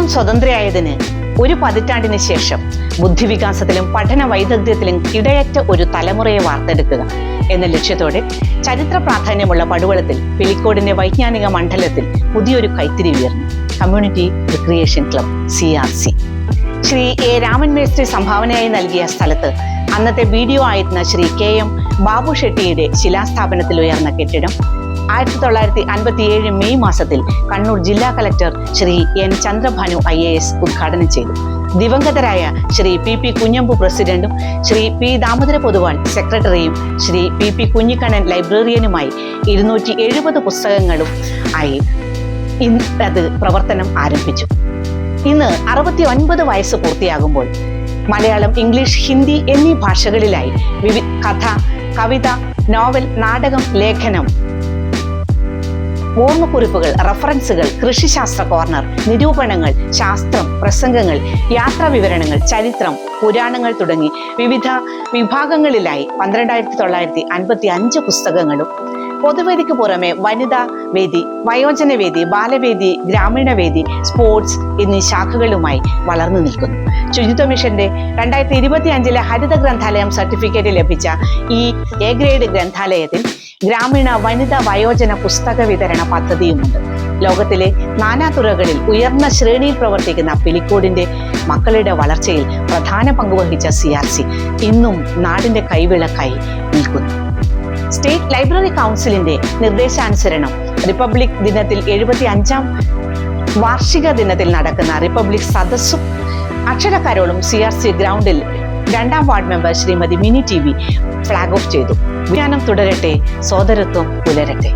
കേരളം സ്വതന്ത്രയായതിന് ഒരു പതിറ്റാണ്ടിന് ശേഷം ബുദ്ധിവികാസത്തിലും പഠന വൈദഗ്ധ്യത്തിലും ഇടയറ്റ ഒരു തലമുറയെ വാർത്തെടുക്കുക എന്ന ലക്ഷ്യത്തോടെ ചരിത്ര പ്രാധാന്യമുള്ള പടുവളത്തിൽ പിലിക്കോടിന്റെ വൈജ്ഞാനിക മണ്ഡലത്തിൽ പുതിയൊരു കൈത്തിരി ഉയർന്നു. Community recreation club CRC. Shri A. Raman മേസ്ത്രി സംഭാവനയായി നൽകിയ സ്ഥലത്ത് അന്നത്തെ BDO ആയിരുന്ന ശ്രീ KM ബാബു ഷെട്ടിയുടെ ശിലാസ്ഥാപനത്തിൽ ഉയർന്ന കെട്ടിടം 1957 മെയ് മാസത്തിൽ കണ്ണൂർ ജില്ലാ collector Shri N. Chandrabhanu IAS ഉദ്ഘാടനം ചെയ്തു. ദിവംഗതരായ ശ്രീ PP കുഞ്ഞമ്പു പ്രസിഡന്റും ശ്രീ P. ദാമോദര പൊതുവാൾ സെക്രട്ടറിയും ശ്രീ PP കുഞ്ഞിക്കണ്ണൻ ലൈബ്രറിയനുമായി 270 പുസ്തകങ്ങളും ആയി അത് പ്രവർത്തനം ആരംഭിച്ചു. ഇന്ന് 69 വയസ്സ് പൂർത്തിയാകുമ്പോൾ മലയാളം, ഇംഗ്ലീഷ്, ഹിന്ദി എന്നീ ഭാഷകളിലായി കഥ, കവിത, നോവൽ, നാടകം, ലേഖനം, ഓർമ്മക്കുറിപ്പുകൾ, റഫറൻസുകൾ, കൃഷിശാസ്ത്ര കോർണർ, നിരൂപണങ്ങൾ, ശാസ്ത്രം, പ്രസംഗങ്ങൾ, യാത്രാ വിവരണങ്ങൾ, ചരിത്രം, പുരാണങ്ങൾ തുടങ്ങി വിവിധ വിഭാഗങ്ങളിലായി 12955 പുസ്തകങ്ങളും പൊതുവേദിക്ക് പുറമെ വനിതാ വേദി, വയോജന വേദി, ബാലവേദി, ഗ്രാമീണ വേദി, സ്പോർട്സ് എന്നീ ശാഖകളുമായി വളർന്നു നിൽക്കുന്നു. ശുചിത്വ മിഷന്റെ 2025 ഹരിത ഗ്രന്ഥാലയം സർട്ടിഫിക്കറ്റ് ലഭിച്ച ഈ A ഗ്രേഡ് ഗ്രന്ഥാലയത്തിൽ ഗ്രാമീണ, വനിതാ, വയോജന പുസ്തക വിതരണ പദ്ധതിയുമുണ്ട്. ലോകത്തിലെ നാനാതുറകളിൽ ഉയർന്ന ശ്രേണിയിൽ പ്രവർത്തിക്കുന്ന പിലിക്കോടിന്റെ മക്കളുടെ വളർച്ചയിൽ പ്രധാന പങ്കുവഹിച്ച CRC ഇന്നും നാടിന്റെ കൈവിളക്കായി നിൽക്കുന്നു. സ്റ്റേറ്റ് ലൈബ്രറി കൗൺസിലിന്റെ നിർദ്ദേശാനുസരണം റിപ്പബ്ലിക് ദിനത്തിൽ 75ാം വാർഷിക ദിനത്തിൽ നടക്കുന്ന റിപ്പബ്ലിക് സദസ്സും അക്ഷരക്കരോളും CRC ഗ്രൗണ്ടിൽ 2ാം ward member Shrimati mini TV flag off ചെയ്തു. വിജ്ഞാനം തുടരട്ടെ, സോദരത്വം പുലരട്ടെ.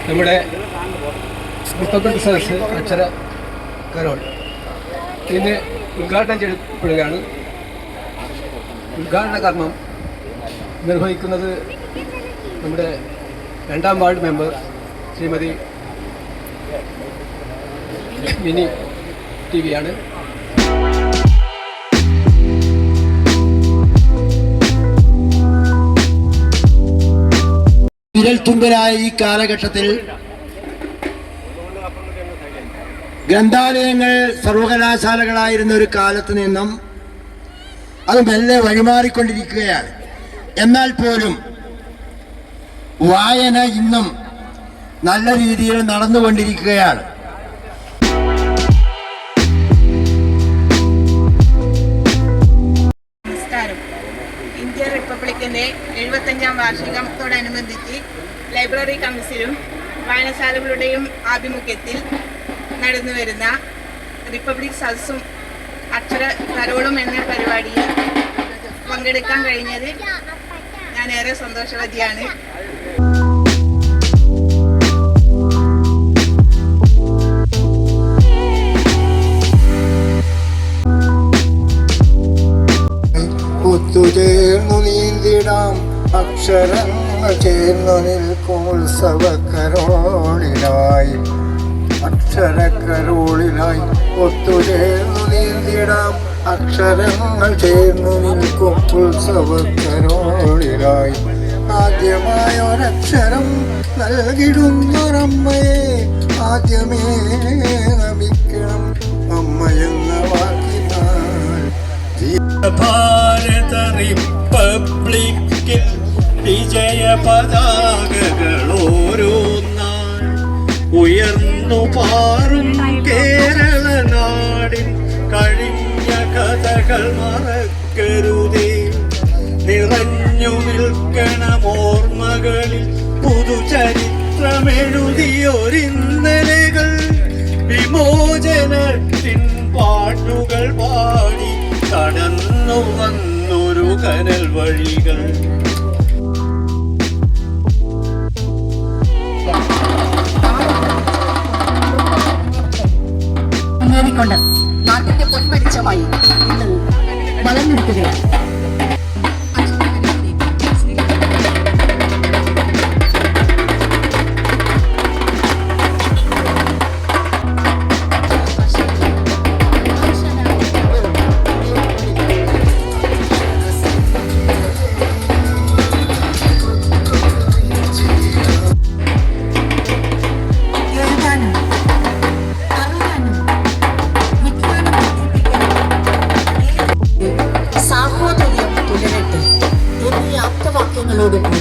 നമ്മുടെ റിപ്പബ്ലിക് സദസ്സ് അക്ഷര കരോൾ ഇതിന് ഉദ്ഘാടനം ചെയ്യപ്പെടുകയാണ്. ഉദ്ഘാടന കർമ്മം നിർവഹിക്കുന്നത് നമ്മുടെ 2ാം ward member Shrimati mini TV ആണ്. വിരൽത്തുമ്പലായ ഈ കാലഘട്ടത്തിൽ ഗ്രന്ഥാലയങ്ങൾ സർവകലാശാലകളായിരുന്ന ഒരു കാലത്ത് നിന്നും അത് മെല്ലെ വഴിമാറിക്കൊണ്ടിരിക്കുകയാണ്. എന്നാൽ പോലും വായന ഇന്നും നല്ല രീതിയിൽ നടന്നുകൊണ്ടിരിക്കുകയാണ്. ഇന്ത്യ റിപ്പബ്ലിക്കിന്റെ 75ാം വാർഷികത്തോടനുബന്ധിച്ച് ലൈബ്രറി കൗൺസിലും വായനശാലകളുടെയും ആഭിമുഖ്യത്തിൽ നടന്നുവരുന്ന റിപ്പബ്ലിക് സദസ്സും അക്ഷര കരോളും എന്ന പരിപാടിയിൽ പങ്കെടുക്കാൻ കഴിഞ്ഞത് ഞാൻ ഏറെ സന്തോഷവതിയാണ്. ഒത്തുചേർന്നു നീന്തിടാം അക്ഷരങ്ങൾ ചേർന്നു നിൽക്കും ഉത്സവക്കരോളിലായി, അക്ഷരക്കരോളിലായി ഒത്തുചേർന്നു നീന്തിടാം അക്ഷരങ്ങൾ ചേർന്നു നിൽക്കും ഉത്സവക്കരോളിലായി. ആദ്യമായൊരക്ഷരം നൽകിടുന്നൊരമ്മയെ ആദ്യമേ നമിക്കണം അമ്മയെന്ന വാക്കിനാൽ. ഭാരത റിപ്പബ്ലിക്കിൽ വിജയ പതാകകളോരോന്നാൾ ഉയർന്നു പാറും കേരള നാടിൻ കഴിഞ്ഞ കഥകൾ മറക്കരുതേ. നിറഞ്ഞു നിൽക്കണം ഓർമ്മകളിൽ പുതുചരിത്രമെഴുതിയൊരിന്നലകൾ. വിമോചനത്തിൻ പാട്ടുകൾ പാടി കടന്നു വന്നൊരു കനൽ വഴികൾ. ഉയർത്തിക്കൊണ്ട് നാട്ടിന്റെ പൊൻവെളിച്ചമായി ഇന്ന് വളർന്നിരിക്കുകയാണ്. സാഹോദര്യം തുടരട്ടെ എന്നീ ആപ്തവാക്യങ്ങളോട് കൂടി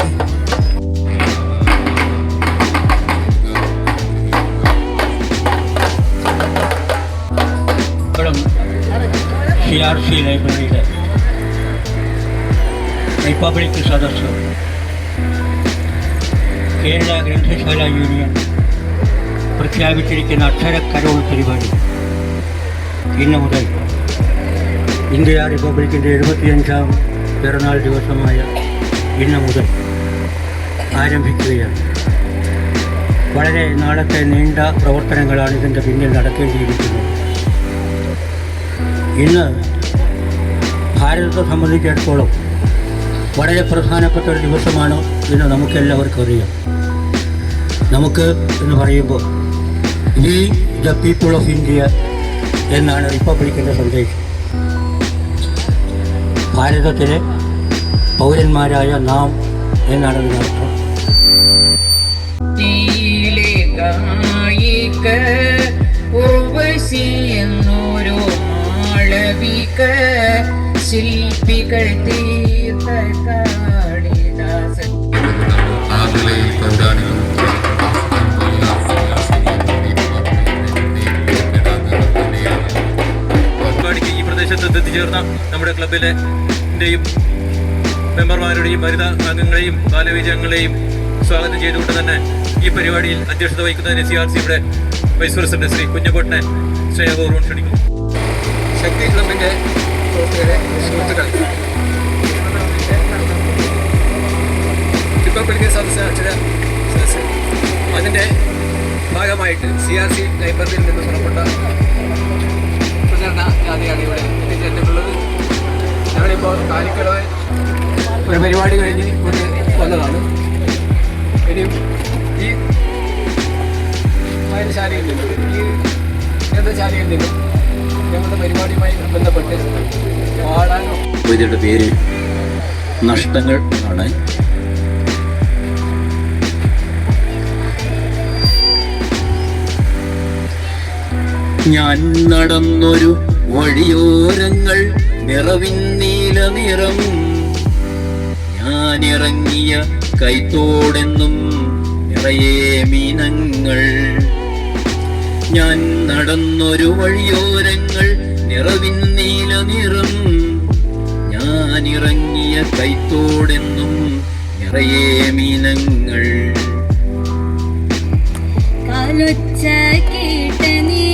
CRC ലൈബ്രറിയുടെ റിപ്പബ്ലിക് സദസ്സ് കേരള ഗ്രന്ഥശാല യൂണിയൻ പ്രഖ്യാപിച്ചിരിക്കുന്ന അക്ഷരക്കരോൾ പരിപാടി ഇന്ന് മുതൽ ഇന്ത്യ റിപ്പബ്ലിക്കിൻ്റെ 75ാം പിറന്നാൾ ദിവസമായ ഇന്ന് മുതൽ ആരംഭിക്കുകയാണ്. വളരെ നാളത്തെ നീണ്ട പ്രവർത്തനങ്ങളാണ് ഇതിൻ്റെ പിന്നിൽ നടക്കേണ്ടിയിരിക്കുന്നത്. ഇന്ന് ഭാരതത്തെ സംബന്ധിച്ചിടത്തോളം വളരെ പ്രധാനപ്പെട്ട ഒരു ദിവസമാണ് എന്ന് നമുക്കെല്ലാവർക്കും അറിയാം. നമുക്ക് എന്ന് പറയുമ്പോൾ we the people of India എന്നാണ് റിപ്പബ്ലിക്കിൻ്റെ സന്ദേശം. ഭാരതത്തിലെ പൗരന്മാരായ നാം എന്നാണ് അതിനർത്ഥം. എന്നോരോ മാളവിക ശില്പികൾ തീർത്ത കാളിദാസൻ പരിപാടിക്ക് ഈ പ്രദേശത്ത് എത്തിച്ചേർന്ന നമ്മുടെ ക്ലബിലെയും മെമ്പർമാരുടെയും വനിതാ അംഗങ്ങളെയും ബാലവിജയങ്ങളെയും സ്വാഗതം ചെയ്തുകൊണ്ട് തന്നെ ഈ പരിപാടിയിൽ അധ്യക്ഷത വഹിക്കുന്നതിന് CRCയുടെ വൈസ് പ്രസിഡന്റ് ശ്രീ കുഞ്ഞുകോട്ടനെ സ്നേഹപൂർവ്വം ക്ഷണിക്കുന്നു. ശക്തി ക്ലബിൻ്റെ പ്രവർത്തകരെ, സുഹൃത്തുക്കൾ, റിപ്പബ്ലിക് സദസ്സ് സദസ്സ് അതിൻ്റെ ഭാഗമായിട്ട് CRC ലൈബ്രറിയിൽ നിന്ന് പുറപ്പെട്ട പ്രചരണ ജാഥയാണ് ഇവിടെ എത്തിച്ചേർന്നിട്ടുള്ളത്. ഞങ്ങളിപ്പോൾ കാലിക്കടവ് ഒരു പരിപാടി കഴിഞ്ഞ് കൊണ്ട് വന്നതാണ്. ഇനിയും ഈ വായനശാലയിൽ നിന്നും ഈ ഗ്രന്ഥശാലയിൽ നിന്നും ഞങ്ങളുടെ പരിപാടിയുമായി ബന്ധപ്പെട്ട് പാടാനോ ഇതിൻ്റെ പേര് നഷ്ടങ്ങൾ ആണ്. ഞാൻ നടന്നൊരു വഴിയോരങ്ങൾ നിറവിൻ നീല നിറം, ഞാനിറങ്ങിയ കൈത്തോടെന്നും നിറയെ മീനങ്ങൾ. ഞാൻ നടന്നൊരു വഴിയോരങ്ങൾ നിറവിൻ നീല നിറം, ഞാനിറങ്ങിയ കൈത്തോടെന്നും നിറയെ മീനങ്ങൾ. കാലൊച്ച കേട്ട നീ